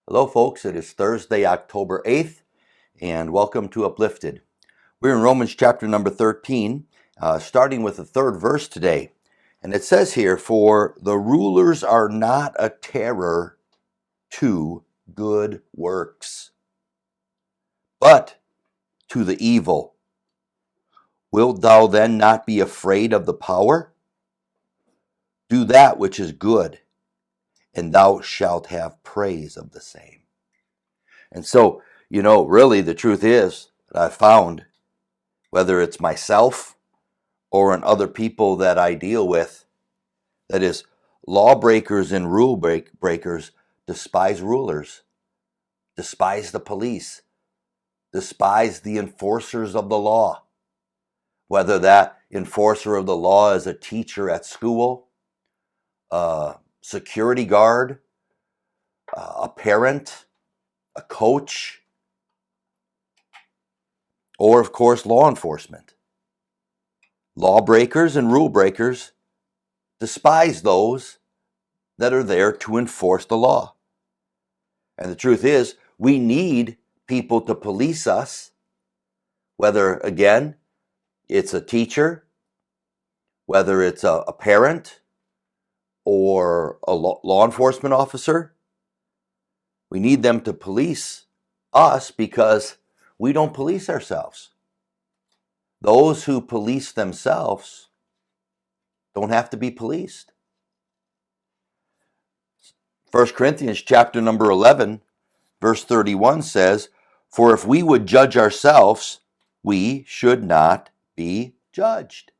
Hello, folks. It is Thursday, October 8th, and welcome to Uplifted. We're in Romans chapter number 13, starting with the third verse today. And it says here, "For the rulers are not a terror to good works, but to the evil. Wilt thou then not be afraid of the power? Do that which is good, and thou shalt have praise of the same." And so, really the truth is that I've found, whether it's myself or in other people that I deal with, that is, lawbreakers and rule breakers despise rulers, despise the police, despise the enforcers of the law. Whether that enforcer of the law is a teacher at school, a security guard, a parent, a coach, or of course law enforcement. Lawbreakers and rule breakers despise those that are there to enforce the law. And the truth is, we need people to police us, whether, again, it's a teacher, whether it's a parent or a law enforcement officer. We need them to police us because we don't police ourselves. Those who police themselves don't have to be policed. 1 Corinthians chapter number 11, verse 31 says, "For if we would judge ourselves, we should not be judged."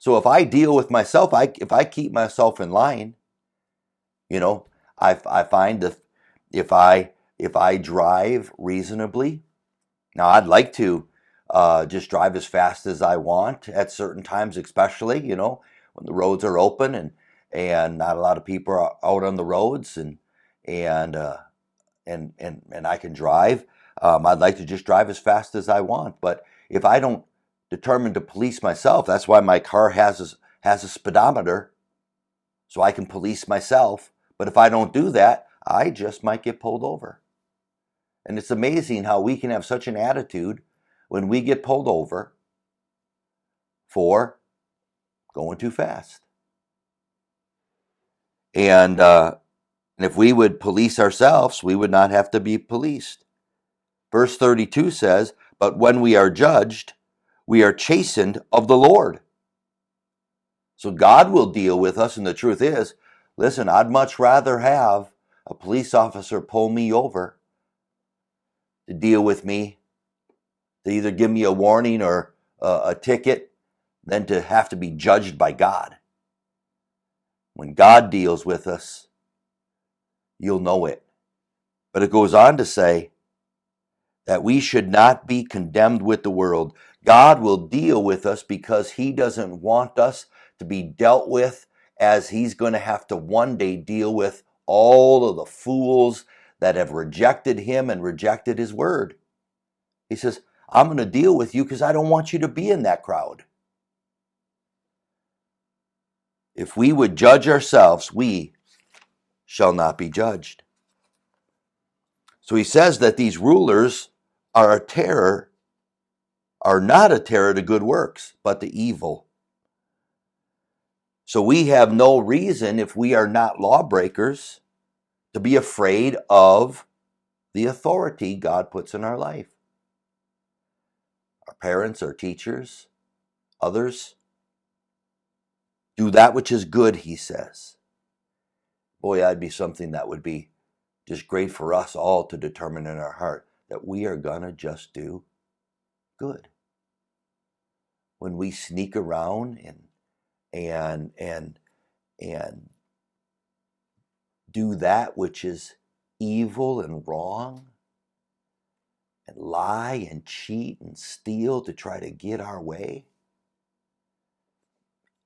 So if I deal with myself, if I keep myself in line, I find that if I drive reasonably, now I'd like to just drive as fast as I want at certain times, especially when the roads are open and not a lot of people are out on the roads and I can drive. I'd like to just drive as fast as I want, but if I don't determine to police myself, that's why my car has a speedometer, so I can police myself. But if I don't do that, I just might get pulled over. And it's amazing how we can have such an attitude when we get pulled over for going too fast. And if we would police ourselves, we would not have to be policed. Verse 32 says, "But when we are judged, we are chastened of the Lord." So God will deal with us, and the truth is, listen, I'd much rather have a police officer pull me over to deal with me, to either give me a warning or a ticket, than to have to be judged by God. When God deals with us, you'll know it. But it goes on to say that we should not be condemned with the world. God will deal with us because He doesn't want us to be dealt with as He's going to have to one day deal with all of the fools that have rejected Him and rejected His word. He says, I'm going to deal with you because I don't want you to be in that crowd. If we would judge ourselves, we shall not be judged. So he says that these rulers are not a terror to good works, but to evil. So we have no reason, if we are not lawbreakers, to be afraid of the authority God puts in our life. Our parents, our teachers, others. Do that which is good, he says. Boy, that'd be something that would be just great for us all to determine in our heart, that we are going to just do good. When we sneak around and do that which is evil and wrong, and lie and cheat and steal to try to get our way,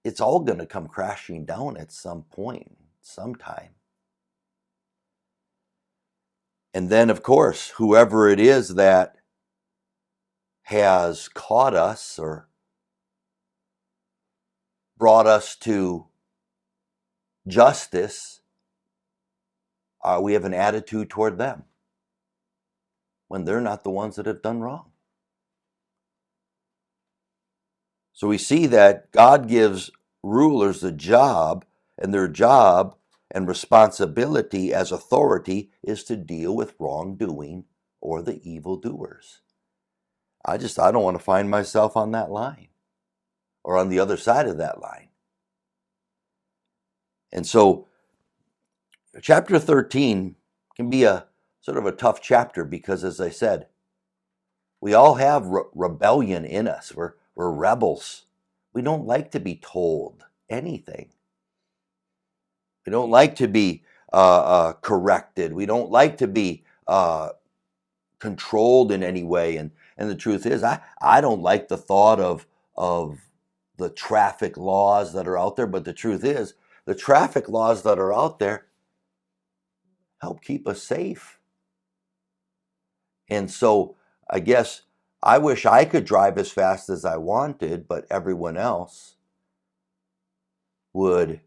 it's all going to come crashing down at some point, sometime. And then, of course, whoever it is that has caught us or brought us to justice, we have an attitude toward them when they're not the ones that have done wrong. So we see that God gives rulers a job, and their job and responsibility as authority is to deal with wrongdoing or the evildoers. I don't want to find myself on that line or on the other side of that line. And so chapter 13 can be a sort of a tough chapter because, as I said, we all have rebellion in us. We're rebels. We don't like to be told anything. We don't like to be corrected. We don't like to be controlled in any way. And the truth is, I don't like the thought of the traffic laws that are out there. But the truth is, the traffic laws that are out there help keep us safe. And so I guess I wish I could drive as fast as I wanted, but everyone else would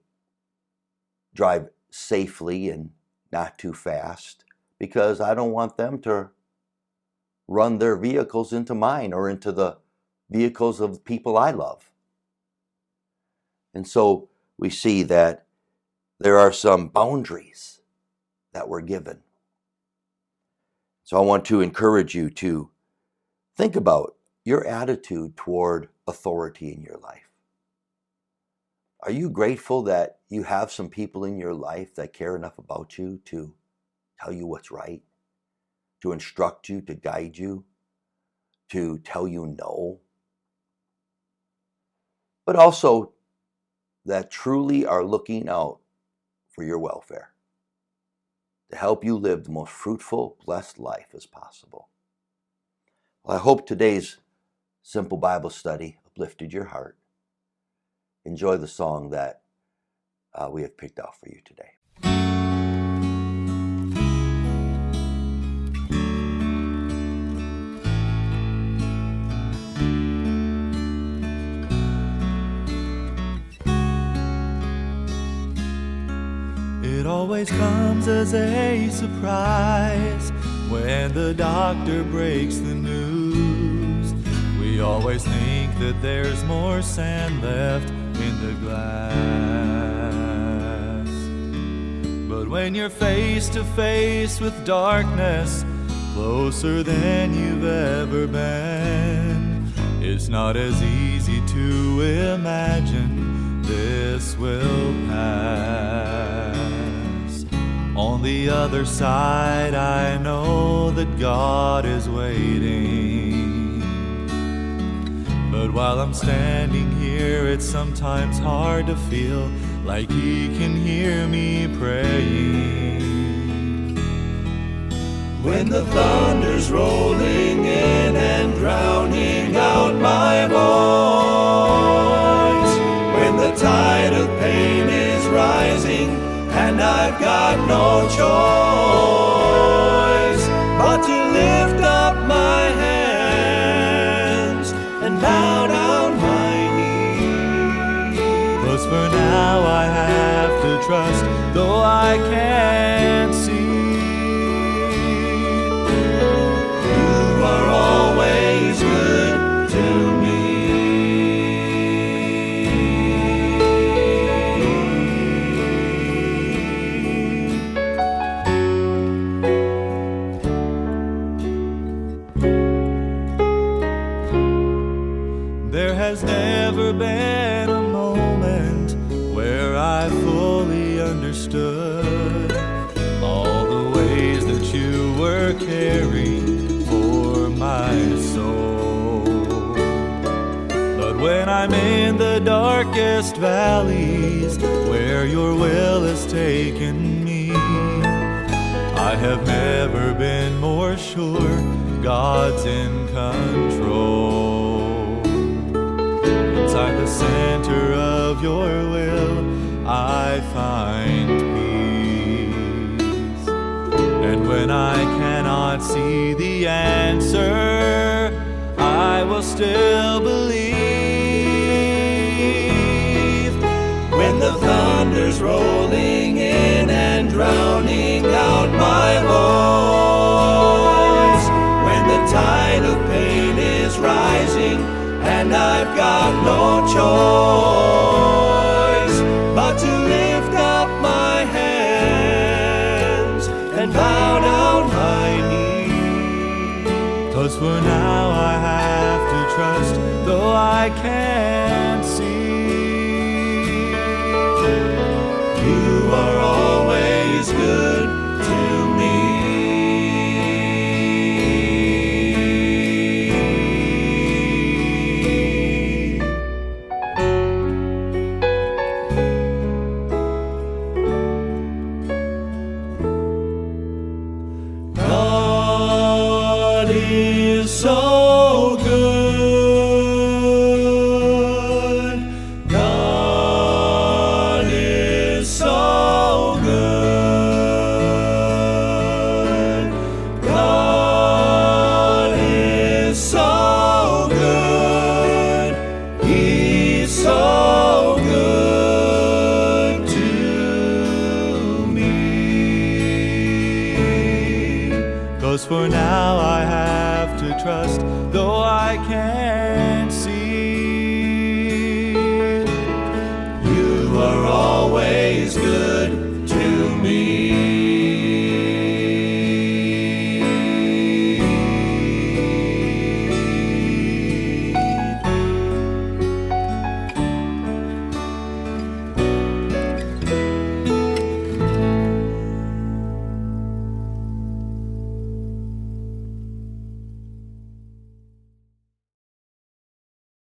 drive safely and not too fast, because I don't want them to run their vehicles into mine or into the vehicles of people I love. And so we see that there are some boundaries that were given. So I want to encourage you to think about your attitude toward authority in your life. Are you grateful that you have some people in your life that care enough about you to tell you what's right, to instruct you, to guide you, to tell you no? But also that truly are looking out for your welfare, to help you live the most fruitful, blessed life as possible. Well, I hope today's simple Bible study uplifted your heart. Enjoy the song that we have picked out for you today. It always comes as a surprise when the doctor breaks the news. We always think that there's more sand left in the glass. But when you're face to face with darkness, closer than you've ever been, it's not as easy to imagine this will pass. On the other side, I know that God is waiting. But while I'm standing here, it's sometimes hard to feel like He can hear me praying. When the thunder's rolling in and drowning out my voice, when the tide of pain is rising and I've got no choice but to lift up my hands and bow down my knees. 'Cause for now I have to trust, though I can't see. You are always good to me. There has never been a moment where I fully understood all the ways that you were caring for my soul. But when I'm in the darkest valleys where your will has taken me, I have never been more sure God's in control. Inside the center of your will, I find peace. And when I cannot see the answer, I will still believe. When the thunder's rolling in and drowning out 'Cause for now I have to trust, though I can't see. You are always good to me. God is so good. God is so good. God is so good. He's so good to me. 'Cause for now I have to trust, though I can't see.